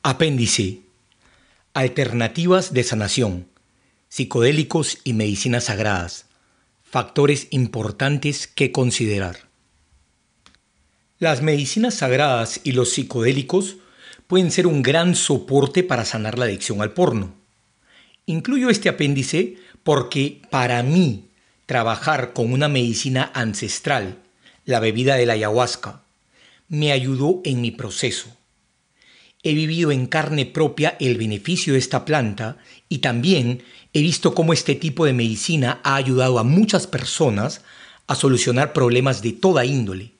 Apéndice. Alternativas de sanación. Psicodélicos y medicinas sagradas. Factores importantes que considerar. Las medicinas sagradas y los psicodélicos pueden ser un gran soporte para sanar la adicción al porno. Incluyo este apéndice porque para mí trabajar con una medicina ancestral, la bebida de la ayahuasca, me ayudó en mi proceso. He vivido en carne propia el beneficio de esta planta y también he visto cómo este tipo de medicina ha ayudado a muchas personas a solucionar problemas de toda índole.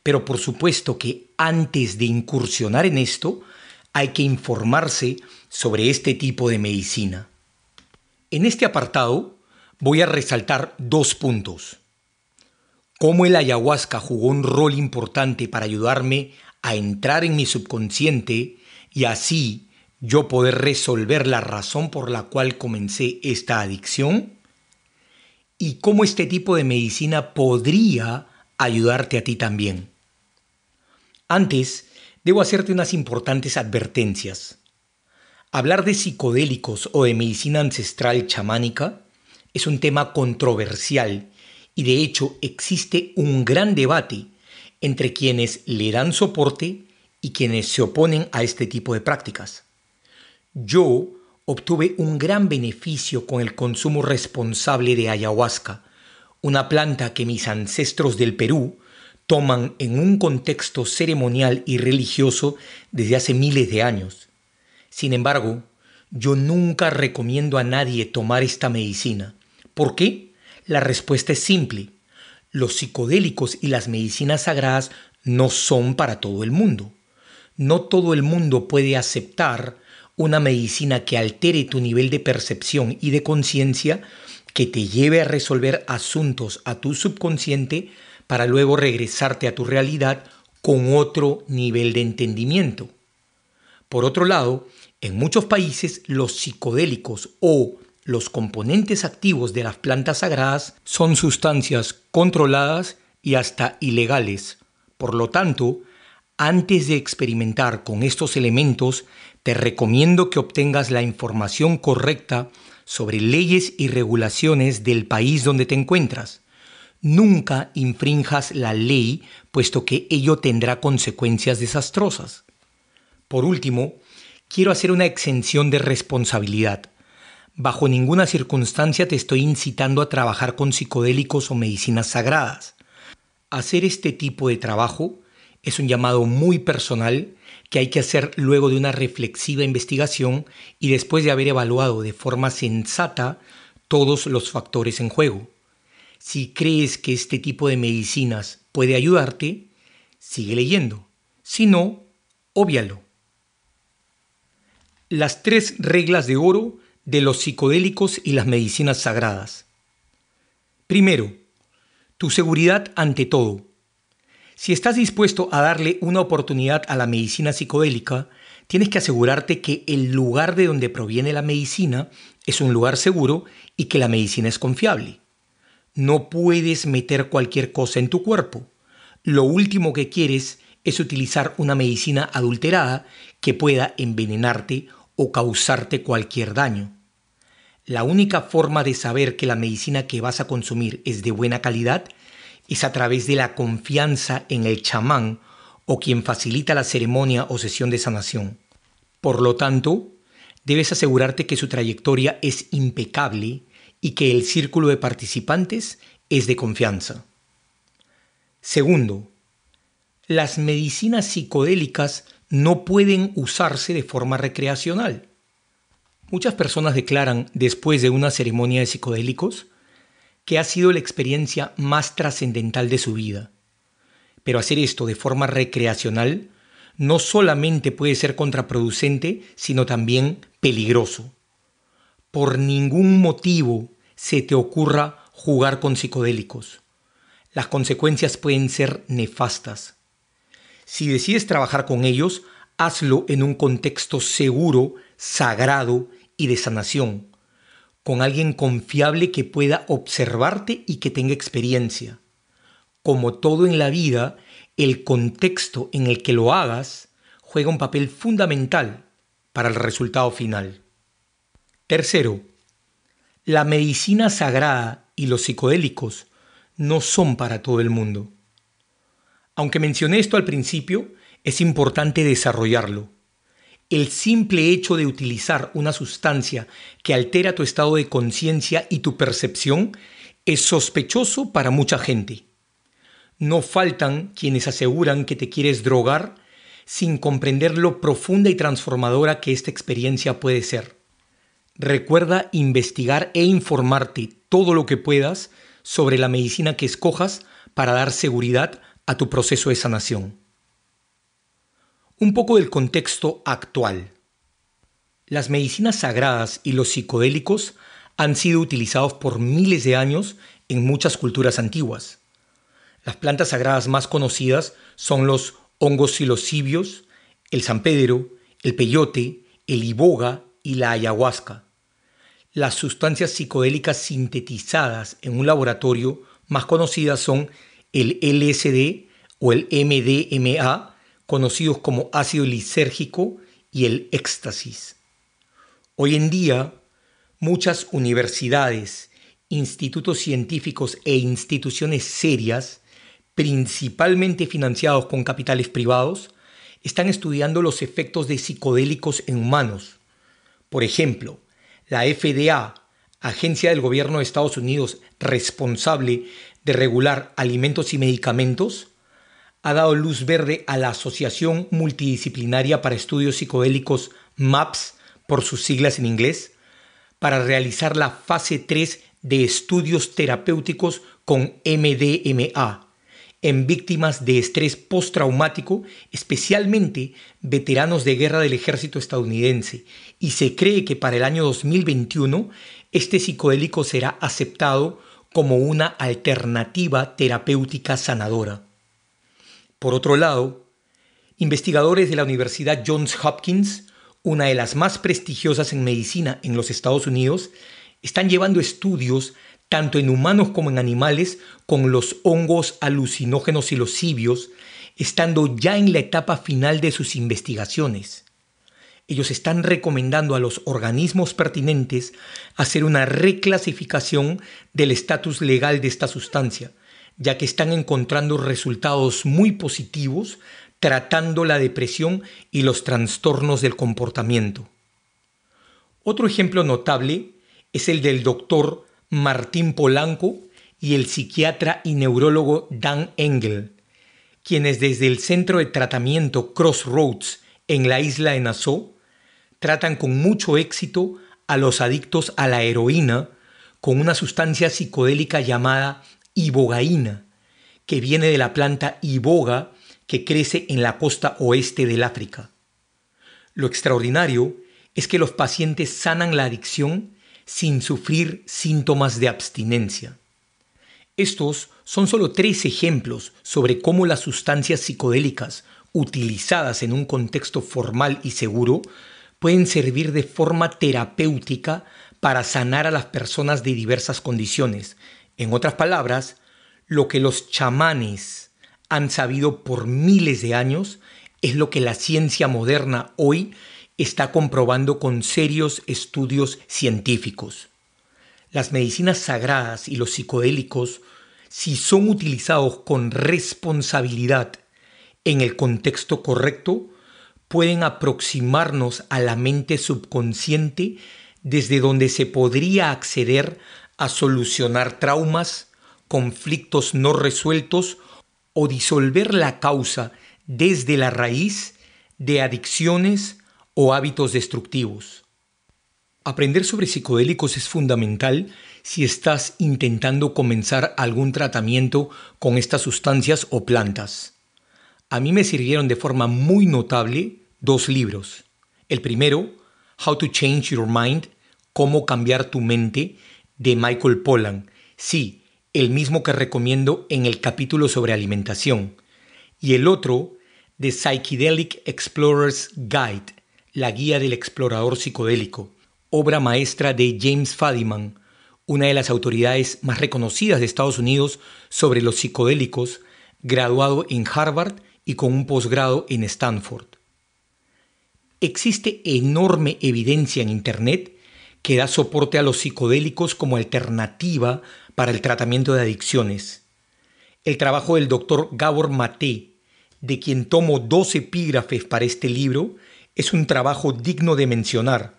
Pero por supuesto que antes de incursionar en esto, hay que informarse sobre este tipo de medicina. En este apartado voy a resaltar 2 puntos. Cómo el ayahuasca jugó un rol importante para ayudarme a entrar en mi subconsciente y así yo poder resolver la razón por la cual comencé esta adicción, y cómo este tipo de medicina podría ayudarte a ti también. Antes, debo hacerte unas importantes advertencias. Hablar de psicodélicos o de medicina ancestral chamánica es un tema controversial y de hecho existe un gran debate entre quienes le dan soporte y quienes se oponen a este tipo de prácticas. Yo obtuve un gran beneficio con el consumo responsable de ayahuasca, una planta que mis ancestros del Perú toman en un contexto ceremonial y religioso desde hace miles de años. Sin embargo, yo nunca recomiendo a nadie tomar esta medicina. ¿Por qué? La respuesta es simple. Los psicodélicos y las medicinas sagradas no son para todo el mundo. No todo el mundo puede aceptar una medicina que altere tu nivel de percepción y de conciencia, que te lleve a resolver asuntos a tu subconsciente para luego regresarte a tu realidad con otro nivel de entendimiento. Por otro lado, en muchos países los psicodélicos o los componentes activos de las plantas sagradas son sustancias controladas y hasta ilegales. Por lo tanto, antes de experimentar con estos elementos, te recomiendo que obtengas la información correcta sobre leyes y regulaciones del país donde te encuentras. Nunca infrinjas la ley, puesto que ello tendrá consecuencias desastrosas. Por último, quiero hacer una exención de responsabilidad. Bajo ninguna circunstancia te estoy incitando a trabajar con psicodélicos o medicinas sagradas. Hacer este tipo de trabajo es un llamado muy personal que hay que hacer luego de una reflexiva investigación y después de haber evaluado de forma sensata todos los factores en juego. Si crees que este tipo de medicinas puede ayudarte, sigue leyendo. Si no, óbvialo. Las 3 reglas de oro de los psicodélicos y las medicinas sagradas. Primero, tu seguridad ante todo. Si estás dispuesto a darle una oportunidad a la medicina psicodélica, tienes que asegurarte que el lugar de donde proviene la medicina es un lugar seguro y que la medicina es confiable. No puedes meter cualquier cosa en tu cuerpo. Lo último que quieres es utilizar una medicina adulterada que pueda envenenarte o causarte cualquier daño. La única forma de saber que la medicina que vas a consumir es de buena calidad es a través de la confianza en el chamán o quien facilita la ceremonia o sesión de sanación. Por lo tanto, debes asegurarte que su trayectoria es impecable y que el círculo de participantes es de confianza. Segundo, las medicinas psicodélicas no pueden usarse de forma recreacional. Muchas personas declaran, después de una ceremonia de psicodélicos, que ha sido la experiencia más trascendental de su vida. Pero hacer esto de forma recreacional no solamente puede ser contraproducente, sino también peligroso. Por ningún motivo se te ocurra jugar con psicodélicos. Las consecuencias pueden ser nefastas. Si decides trabajar con ellos, hazlo en un contexto seguro, sagrado y de sanación, con alguien confiable que pueda observarte y que tenga experiencia. Como todo en la vida, el contexto en el que lo hagas juega un papel fundamental, para el resultado final. Tercero, la medicina sagrada y los psicodélicos no son para todo el mundo. Aunque mencioné esto al principio, es importante desarrollarlo. El simple hecho de utilizar una sustancia que altera tu estado de conciencia y tu percepción es sospechoso para mucha gente. No faltan quienes aseguran que te quieres drogar sin comprender lo profunda y transformadora que esta experiencia puede ser. Recuerda investigar e informarte todo lo que puedas sobre la medicina que escojas para dar seguridad a tu proceso de sanación. Un poco del contexto actual. Las medicinas sagradas y los psicodélicos han sido utilizados por miles de años en muchas culturas antiguas. Las plantas sagradas más conocidas son los hongos psilocibios, el San Pedro, el peyote, el iboga y la ayahuasca. Las sustancias psicodélicas sintetizadas en un laboratorio más conocidas son el LSD o el MDMA, conocidos como ácido lisérgico, y el éxtasis. Hoy en día, muchas universidades, institutos científicos e instituciones serias, principalmente financiados con capitales privados, están estudiando los efectos de psicodélicos en humanos. Por ejemplo, la FDA, agencia del gobierno de Estados Unidos responsable de regular alimentos y medicamentos, ha dado luz verde a la Asociación Multidisciplinaria para Estudios Psicodélicos MAPS, por sus siglas en inglés, para realizar la fase 3 de estudios terapéuticos con MDMA en víctimas de estrés postraumático, especialmente veteranos de guerra del ejército estadounidense, y se cree que para el año 2021 este psicodélico será aceptado como una alternativa terapéutica sanadora. Por otro lado, investigadores de la Universidad Johns Hopkins, una de las más prestigiosas en medicina en los Estados Unidos, están llevando estudios tanto en humanos como en animales con los hongos alucinógenos psilocibios, estando ya en la etapa final de sus investigaciones. Ellos están recomendando a los organismos pertinentes hacer una reclasificación del estatus legal de esta sustancia, ya que están encontrando resultados muy positivos tratando la depresión y los trastornos del comportamiento. Otro ejemplo notable es el del doctor Martín Polanco y el psiquiatra y neurólogo Dan Engel, quienes desde el centro de tratamiento Crossroads en la isla de Nassau tratan con mucho éxito a los adictos a la heroína con una sustancia psicodélica llamada ibogaína, que viene de la planta iboga que crece en la costa oeste del África. Lo extraordinario es que los pacientes sanan la adicción sin sufrir síntomas de abstinencia. Estos son solo 3 ejemplos sobre cómo las sustancias psicodélicas utilizadas en un contexto formal y seguro pueden servir de forma terapéutica para sanar a las personas de diversas condiciones. En otras palabras, lo que los chamanes han sabido por miles de años es lo que la ciencia moderna hoy está comprobando con serios estudios científicos. Las medicinas sagradas y los psicodélicos, si son utilizados con responsabilidad en el contexto correcto, pueden aproximarnos a la mente subconsciente desde donde se podría acceder a solucionar traumas, conflictos no resueltos o disolver la causa desde la raíz de adicciones o hábitos destructivos. Aprender sobre psicodélicos es fundamental si estás intentando comenzar algún tratamiento con estas sustancias o plantas. A mí me sirvieron de forma muy notable 2 libros. El primero, How to Change Your Mind, Cómo cambiar tu mente, de Michael Pollan. Sí, el mismo que recomiendo en el capítulo sobre alimentación. Y el otro, The Psychedelic Explorer's Guide, la guía del explorador psicodélico, obra maestra de James Fadiman, una de las autoridades más reconocidas de Estados Unidos sobre los psicodélicos, graduado en Harvard y con un posgrado en Stanford. Existe enorme evidencia en Internet que da soporte a los psicodélicos como alternativa para el tratamiento de adicciones. El trabajo del Dr. Gabor Maté, de quien tomo 2 epígrafes para este libro, es un trabajo digno de mencionar,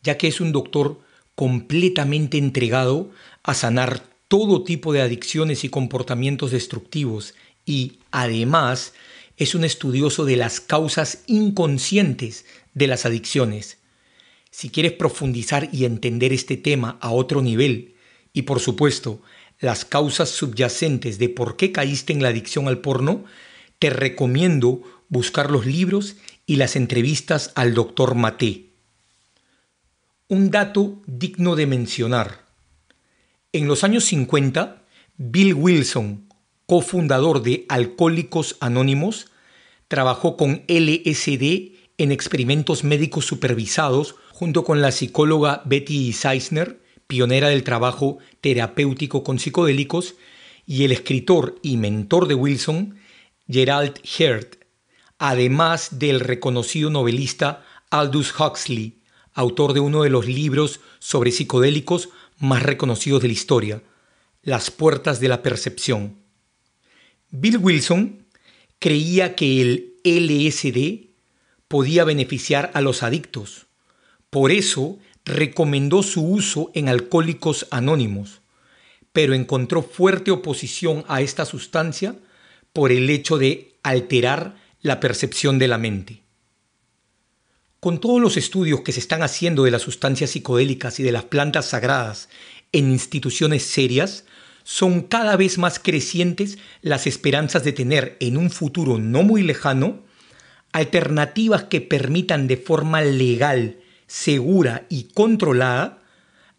ya que es un doctor completamente entregado a sanar todo tipo de adicciones y comportamientos destructivos y, además, es un estudioso de las causas inconscientes de las adicciones. Si quieres profundizar y entender este tema a otro nivel, y por supuesto, las causas subyacentes de por qué caíste en la adicción al porno, te recomiendo buscar los libros y las entrevistas al Dr. Maté. Un dato digno de mencionar. En los años 50, Bill Wilson, cofundador de Alcohólicos Anónimos, trabajó con LSD en experimentos médicos supervisados junto con la psicóloga Betty Zeisner, pionera del trabajo terapéutico con psicodélicos, y el escritor y mentor de Wilson, Gerald Heard, además del reconocido novelista Aldous Huxley, autor de uno de los libros sobre psicodélicos más reconocidos de la historia, Las puertas de la percepción. Bill Wilson creía que el LSD podía beneficiar a los adictos. Por eso recomendó su uso en Alcohólicos Anónimos, pero encontró fuerte oposición a esta sustancia por el hecho de alterar la percepción de la mente. Con todos los estudios que se están haciendo de las sustancias psicodélicas y de las plantas sagradas en instituciones serias, son cada vez más crecientes las esperanzas de tener en un futuro no muy lejano alternativas que permitan de forma legal, segura y controlada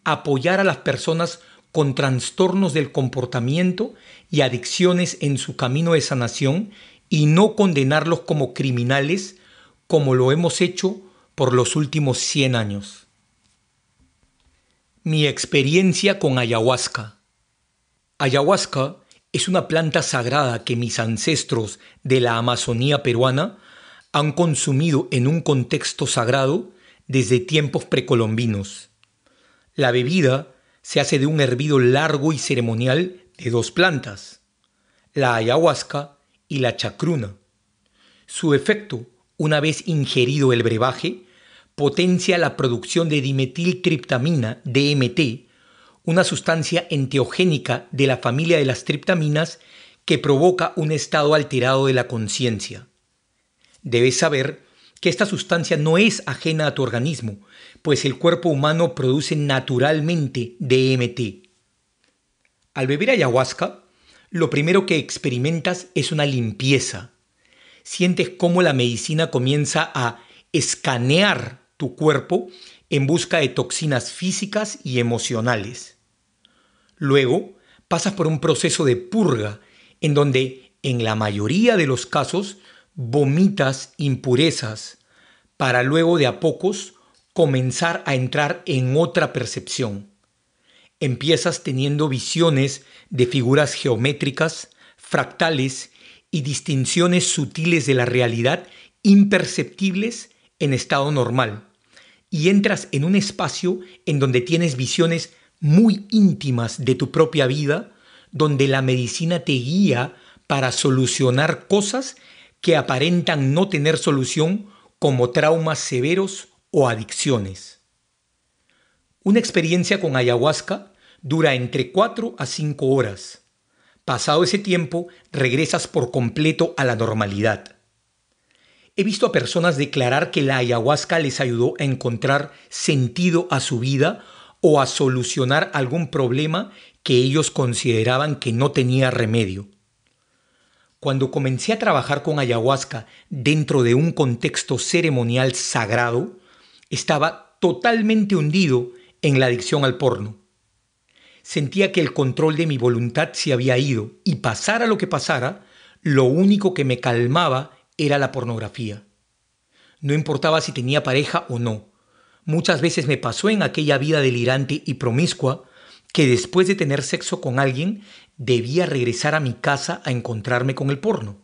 apoyar a las personas con trastornos del comportamiento y adicciones en su camino de sanación y no condenarlos como criminales como lo hemos hecho por los últimos 100 años. Mi experiencia con ayahuasca. Ayahuasca es una planta sagrada que mis ancestros de la Amazonía peruana han consumido en un contexto sagrado desde tiempos precolombinos. La bebida se hace de un hervido largo y ceremonial de 2 plantas, la ayahuasca y la chacruna. Su efecto, una vez ingerido el brebaje, potencia la producción de dimetiltriptamina, DMT, una sustancia enteogénica de la familia de las triptaminas que provoca un estado alterado de la conciencia. Debes saber que esta sustancia no es ajena a tu organismo, pues el cuerpo humano produce naturalmente DMT. Al beber ayahuasca, lo primero que experimentas es una limpieza. Sientes cómo la medicina comienza a escanear tu cuerpo en busca de toxinas físicas y emocionales. Luego, pasas por un proceso de purga en donde, en la mayoría de los casos, vomitas impurezas para luego de a pocos comenzar a entrar en otra percepción. Empiezas teniendo visiones de figuras geométricas, fractales y distinciones sutiles de la realidad imperceptibles en estado normal, y entras en un espacio en donde tienes visiones muy íntimas de tu propia vida, donde la medicina te guía para solucionar cosas que aparentan no tener solución, como traumas severos o adicciones. Una experiencia con ayahuasca dura entre 4 a 5 horas. Pasado ese tiempo, regresas por completo a la normalidad. He visto a personas declarar que la ayahuasca les ayudó a encontrar sentido a su vida o a solucionar algún problema que ellos consideraban que no tenía remedio. Cuando comencé a trabajar con ayahuasca dentro de un contexto ceremonial sagrado, estaba totalmente hundido en la adicción al porno. Sentía que el control de mi voluntad se había ido y pasara lo que pasara, lo único que me calmaba era la pornografía. No importaba si tenía pareja o no. Muchas veces me pasó en aquella vida delirante y promiscua que después de tener sexo con alguien debía regresar a mi casa a encontrarme con el porno.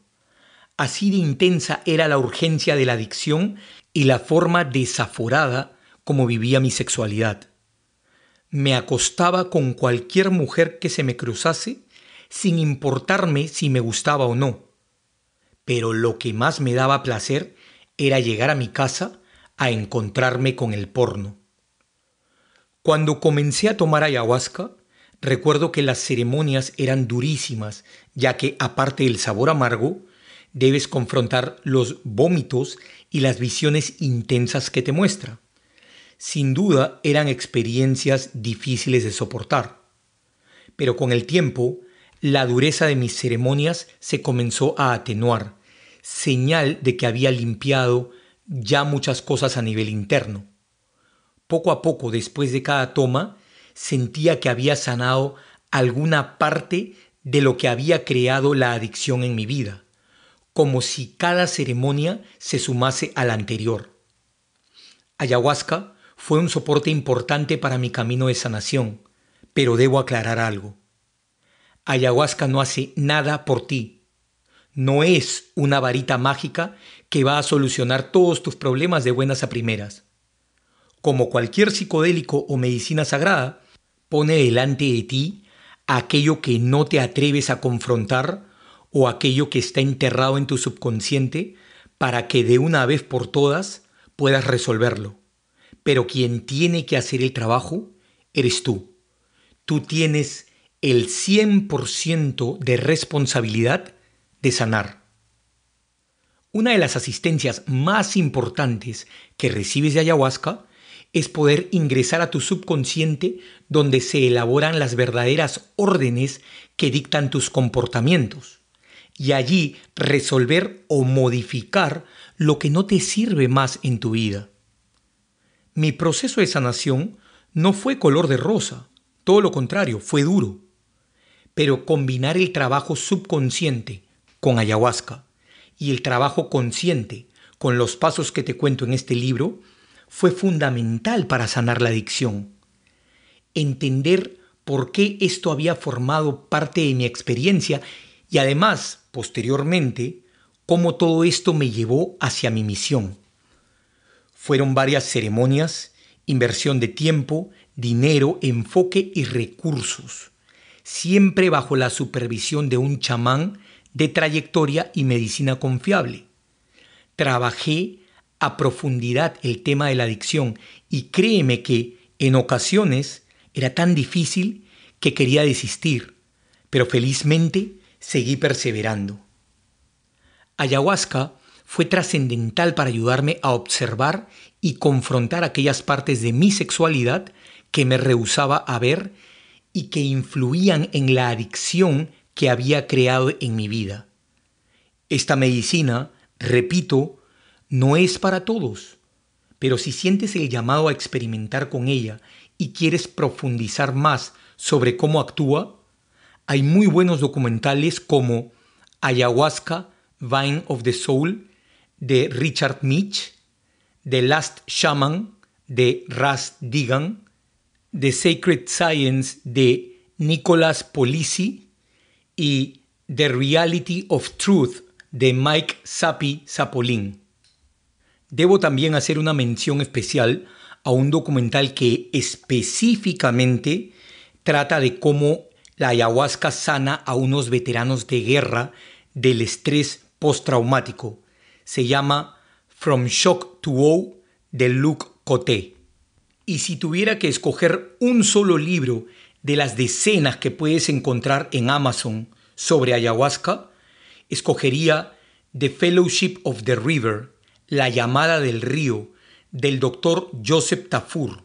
Así de intensa era la urgencia de la adicción y la forma desaforada como vivía mi sexualidad. Me acostaba con cualquier mujer que se me cruzase sin importarme si me gustaba o no. Pero lo que más me daba placer era llegar a mi casa a encontrarme con el porno. Cuando comencé a tomar ayahuasca, recuerdo que las ceremonias eran durísimas, ya que aparte del sabor amargo, debes confrontar los vómitos y las visiones intensas que te muestra. Sin duda eran experiencias difíciles de soportar, pero con el tiempo la dureza de mis ceremonias se comenzó a atenuar, señal de que había limpiado ya muchas cosas a nivel interno. Poco a poco, después de cada toma, sentía que había sanado alguna parte de lo que había creado la adicción en mi vida, como si cada ceremonia se sumase a la anterior. Ayahuasca fue un soporte importante para mi camino de sanación, pero debo aclarar algo. Ayahuasca no hace nada por ti. No es una varita mágica que va a solucionar todos tus problemas de buenas a primeras. Como cualquier psicodélico o medicina sagrada, pone delante de ti aquello que no te atreves a confrontar o aquello que está enterrado en tu subconsciente para que de una vez por todas puedas resolverlo. Pero quien tiene que hacer el trabajo eres tú. Tú tienes el 100% de responsabilidad de sanar. Una de las asistencias más importantes que recibes de ayahuasca es poder ingresar a tu subconsciente donde se elaboran las verdaderas órdenes que dictan tus comportamientos y allí resolver o modificar lo que no te sirve más en tu vida. Mi proceso de sanación no fue color de rosa, todo lo contrario, fue duro. Pero combinar el trabajo subconsciente con ayahuasca y el trabajo consciente con los pasos que te cuento en este libro fue fundamental para sanar la adicción. Entender por qué esto había formado parte de mi experiencia y además, posteriormente, cómo todo esto me llevó hacia mi misión. Fueron varias ceremonias, inversión de tiempo, dinero, enfoque y recursos, siempre bajo la supervisión de un chamán de trayectoria y medicina confiable. Trabajé a profundidad el tema de la adicción y créeme que en ocasiones era tan difícil que quería desistir, pero felizmente seguí perseverando. Ayahuasca fue trascendental para ayudarme a observar y confrontar aquellas partes de mi sexualidad que me rehusaba a ver y que influían en la adicción que había creado en mi vida. Esta medicina, repito, no es para todos, pero si sientes el llamado a experimentar con ella y quieres profundizar más sobre cómo actúa, hay muy buenos documentales como Ayahuasca, Vine of the Soul, de Richard Mitch, The Last Shaman, de Ras Digan, The Sacred Science, de Nicholas Polisi, y The Reality of Truth, de Mike Sappi-Sapolin. Debo también hacer una mención especial a un documental que específicamente trata de cómo la ayahuasca sana a unos veteranos de guerra del estrés postraumático. Se llama From Shock to Awe, de Luc Coté. Y si tuviera que escoger un solo libro de las decenas que puedes encontrar en Amazon sobre ayahuasca, escogería The Fellowship of the River, La llamada del río, del Dr. Joseph Tafur,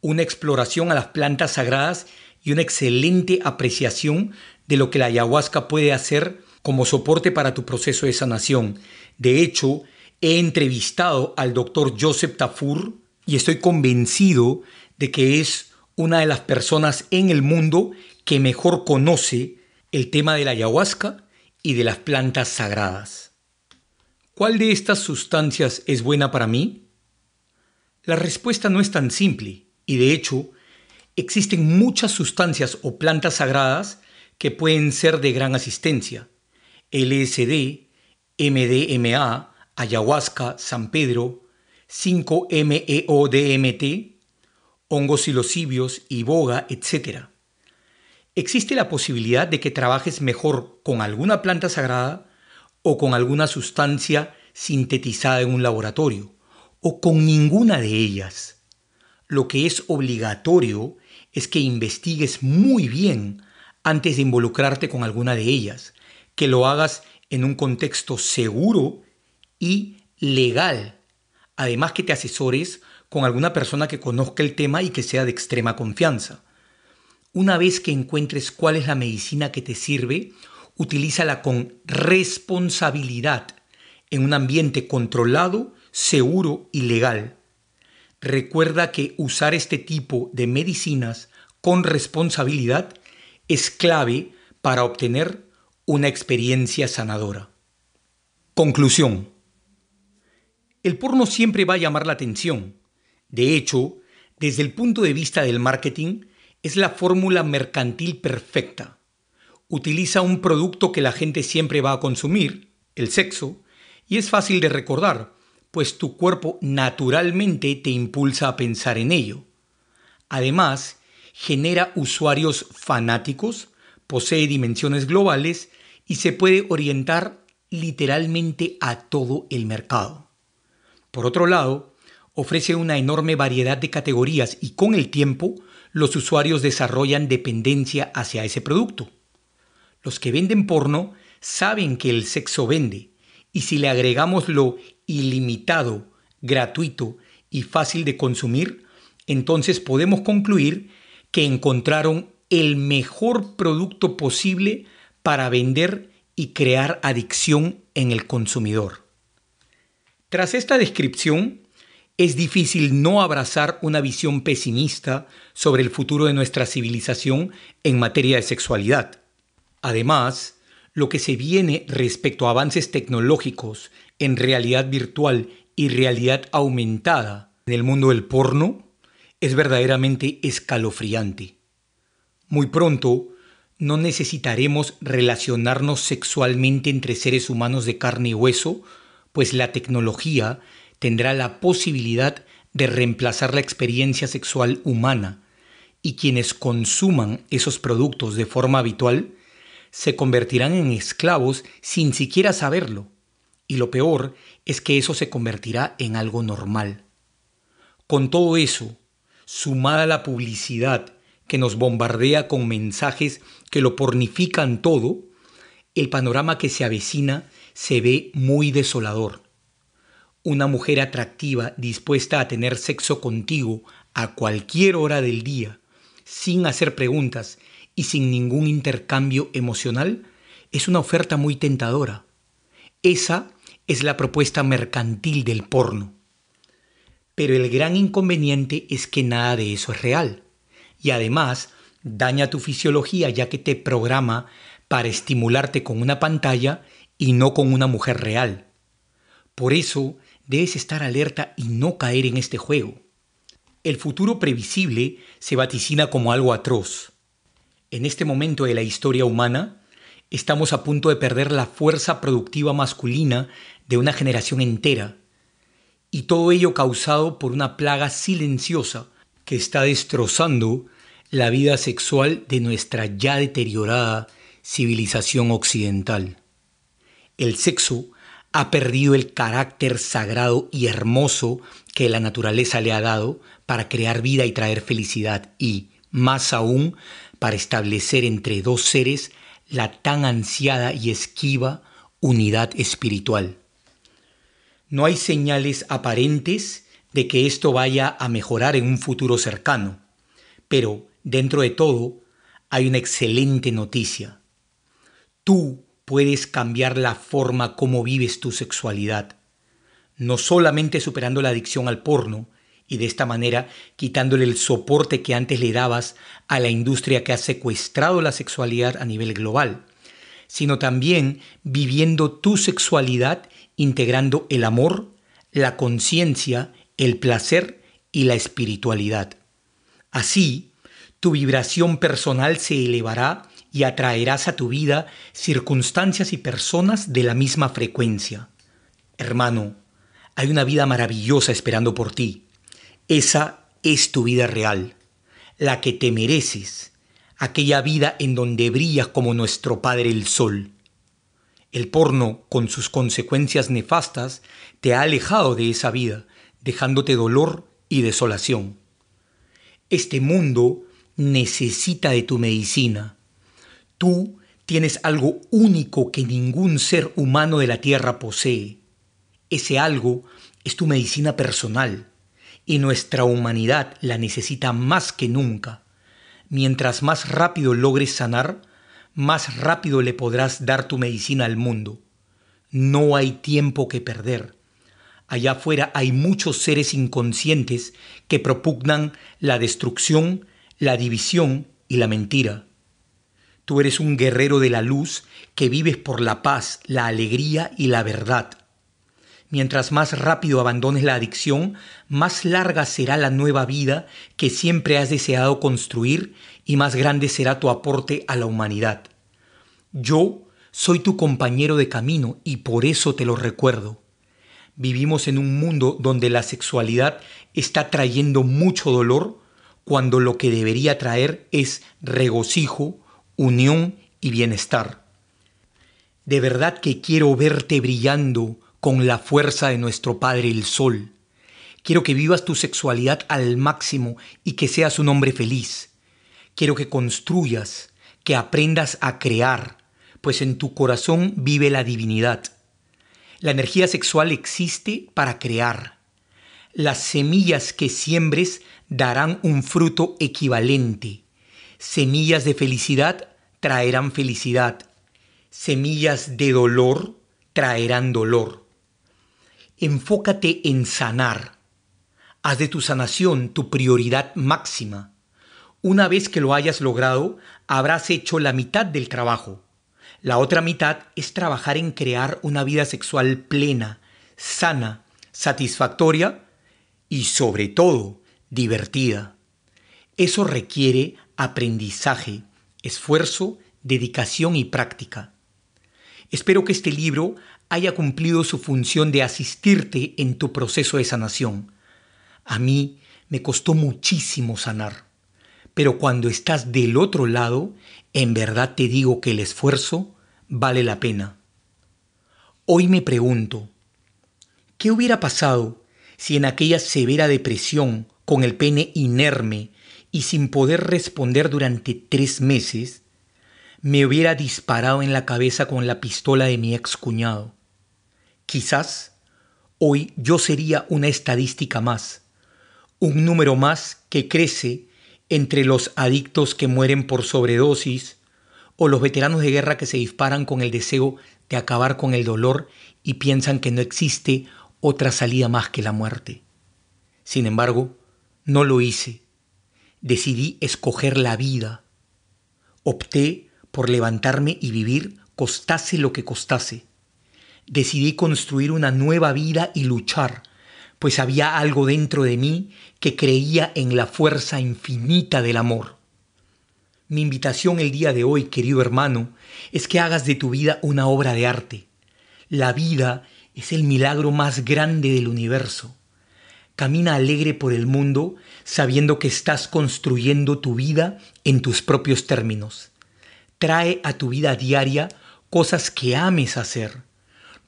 una exploración a las plantas sagradas y una excelente apreciación de lo que la ayahuasca puede hacer como soporte para tu proceso de sanación. De hecho, he entrevistado al Dr. Joseph Tafur y estoy convencido de que es una de las personas en el mundo que mejor conoce el tema de la ayahuasca y de las plantas sagradas. ¿Cuál de estas sustancias es buena para mí? La respuesta no es tan simple y de hecho existen muchas sustancias o plantas sagradas que pueden ser de gran asistencia. LSD, MDMA, ayahuasca, San Pedro, 5-MeO-DMT, hongos psilocibios, iboga, etc. Existe la posibilidad de que trabajes mejor con alguna planta sagrada o con alguna sustancia sintetizada en un laboratorio, o con ninguna de ellas. Lo que es obligatorio es que investigues muy bien antes de involucrarte con alguna de ellas, que lo hagas en un contexto seguro y legal. Además, que te asesores con alguna persona que conozca el tema y que sea de extrema confianza. Una vez que encuentres cuál es la medicina que te sirve, utilízala con responsabilidad en un ambiente controlado, seguro y legal. Recuerda que usar este tipo de medicinas con responsabilidad es clave para obtener una experiencia sanadora. Conclusión. El porno siempre va a llamar la atención. De hecho, desde el punto de vista del marketing, es la fórmula mercantil perfecta. Utiliza un producto que la gente siempre va a consumir, el sexo, y es fácil de recordar, pues tu cuerpo naturalmente te impulsa a pensar en ello. Además, genera usuarios fanáticos, posee dimensiones globales y se puede orientar literalmente a todo el mercado. Por otro lado, ofrece una enorme variedad de categorías y con el tiempo los usuarios desarrollan dependencia hacia ese producto. Los que venden porno saben que el sexo vende, y si le agregamos lo ilimitado, gratuito y fácil de consumir, entonces podemos concluir que encontraron el mejor producto posible para vender y crear adicción en el consumidor. Tras esta descripción, es difícil no abrazar una visión pesimista sobre el futuro de nuestra civilización en materia de sexualidad. Además, lo que se viene respecto a avances tecnológicos en realidad virtual y realidad aumentada en el mundo del porno es verdaderamente escalofriante. Muy pronto, no necesitaremos relacionarnos sexualmente entre seres humanos de carne y hueso, pues la tecnología tendrá la posibilidad de reemplazar la experiencia sexual humana, y quienes consuman esos productos de forma habitual se convertirán en esclavos sin siquiera saberlo, y lo peor es que eso se convertirá en algo normal. Con todo eso, sumada la publicidad que nos bombardea con mensajes que lo pornifican todo, el panorama que se avecina se ve muy desolador. Una mujer atractiva dispuesta a tener sexo contigo a cualquier hora del día, sin hacer preguntas y sin ningún intercambio emocional, es una oferta muy tentadora. Esa es la propuesta mercantil del porno. Pero el gran inconveniente es que nada de eso es real. Y además daña tu fisiología, ya que te programa para estimularte con una pantalla y no con una mujer real. Por eso debes estar alerta y no caer en este juego. El futuro previsible se vaticina como algo atroz. En este momento de la historia humana, estamos a punto de perder la fuerza productiva masculina de una generación entera, y todo ello causado por una plaga silenciosa que está destrozando la vida sexual de nuestra ya deteriorada civilización occidental. El sexo ha perdido el carácter sagrado y hermoso que la naturaleza le ha dado para crear vida y traer felicidad y, más aún, para establecer entre dos seres la tan ansiada y esquiva unidad espiritual. No hay señales aparentes de que esto vaya a mejorar en un futuro cercano, pero dentro de todo hay una excelente noticia. Tú puedes cambiar la forma como vives tu sexualidad, no solamente superando la adicción al porno y de esta manera quitándole el soporte que antes le dabas a la industria que ha secuestrado la sexualidad a nivel global, sino también viviendo tu sexualidad integrando el amor, la conciencia, el placer y la espiritualidad. Así, tu vibración personal se elevará y atraerás a tu vida circunstancias y personas de la misma frecuencia. Hermano, Hay una vida maravillosa esperando por ti. Esa es tu vida real, la que te mereces, aquella vida en donde brillas como nuestro Padre el Sol. El porno, con sus consecuencias nefastas, te ha alejado de esa vida, dejándote dolor y desolación. Este mundo necesita de tu medicina. Tú tienes algo único que ningún ser humano de la Tierra posee. Ese algo es tu medicina personal y nuestra humanidad la necesita más que nunca. Mientras más rápido logres sanar, más rápido le podrás dar tu medicina al mundo. No hay tiempo que perder. Allá afuera hay muchos seres inconscientes que propugnan la destrucción, la división y la mentira. Tú eres un guerrero de la luz que vives por la paz, la alegría y la verdad. Mientras más rápido abandones la adicción, más larga será la nueva vida que siempre has deseado construir y más grande será tu aporte a la humanidad. Yo soy tu compañero de camino y por eso te lo recuerdo. Vivimos en un mundo donde la sexualidad está trayendo mucho dolor cuando lo que debería traer es regocijo, unión y bienestar. De verdad que quiero verte brillando con la fuerza de nuestro Padre el Sol. Quiero que vivas tu sexualidad al máximo y que seas un hombre feliz. Quiero que construyas, que aprendas a crear, pues en tu corazón vive la divinidad. La energía sexual existe para crear. Las semillas que siembres darán un fruto equivalente. Semillas de felicidad traerán felicidad. Semillas de dolor traerán dolor. Enfócate en sanar. Haz de tu sanación tu prioridad máxima. Una vez que lo hayas logrado, habrás hecho la mitad del trabajo. La otra mitad es trabajar en crear una vida sexual plena, sana, satisfactoria y, sobre todo, divertida. Eso requiere aprendizaje, esfuerzo, dedicación y práctica. Espero que este libro haya cumplido su función de asistirte en tu proceso de sanación. A mí me costó muchísimo sanar, pero cuando estás del otro lado, en verdad te digo que el esfuerzo vale la pena. Hoy me pregunto, ¿qué hubiera pasado si en aquella severa depresión, con el pene inerme y sin poder responder durante 3 meses, me hubiera disparado en la cabeza con la pistola de mi excuñado? Quizás hoy yo sería una estadística más, un número más que crece entre los adictos que mueren por sobredosis o los veteranos de guerra que se disparan con el deseo de acabar con el dolor y piensan que no existe otra salida más que la muerte. Sin embargo, no lo hice. Decidí escoger la vida. Opté por levantarme y vivir costase lo que costase. Decidí construir una nueva vida y luchar, pues había algo dentro de mí que creía en la fuerza infinita del amor. Mi invitación el día de hoy, querido hermano, es que hagas de tu vida una obra de arte. La vida es el milagro más grande del universo. Camina alegre por el mundo sabiendo que estás construyendo tu vida en tus propios términos. Trae a tu vida diaria cosas que ames hacer.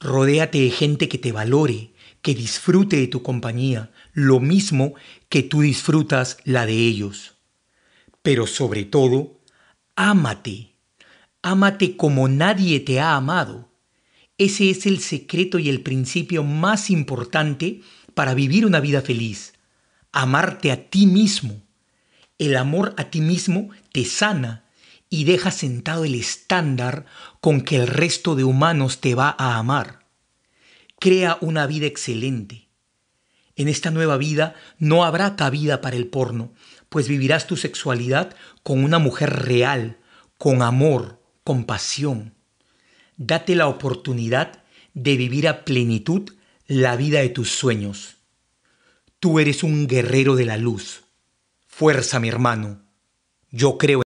Rodéate de gente que te valore, que disfrute de tu compañía, lo mismo que tú disfrutas la de ellos. Pero sobre todo, ámate. Ámate como nadie te ha amado. Ese es el secreto y el principio más importante para vivir una vida feliz. Amarte a ti mismo. El amor a ti mismo te sana y deja sentado el estándar con que el resto de humanos te va a amar. Crea una vida excelente. En esta nueva vida no habrá cabida para el porno, pues vivirás tu sexualidad con una mujer real, con amor, con pasión. Date la oportunidad de vivir a plenitud la vida de tus sueños. Tú eres un guerrero de la luz. Fuerza, mi hermano. Yo creo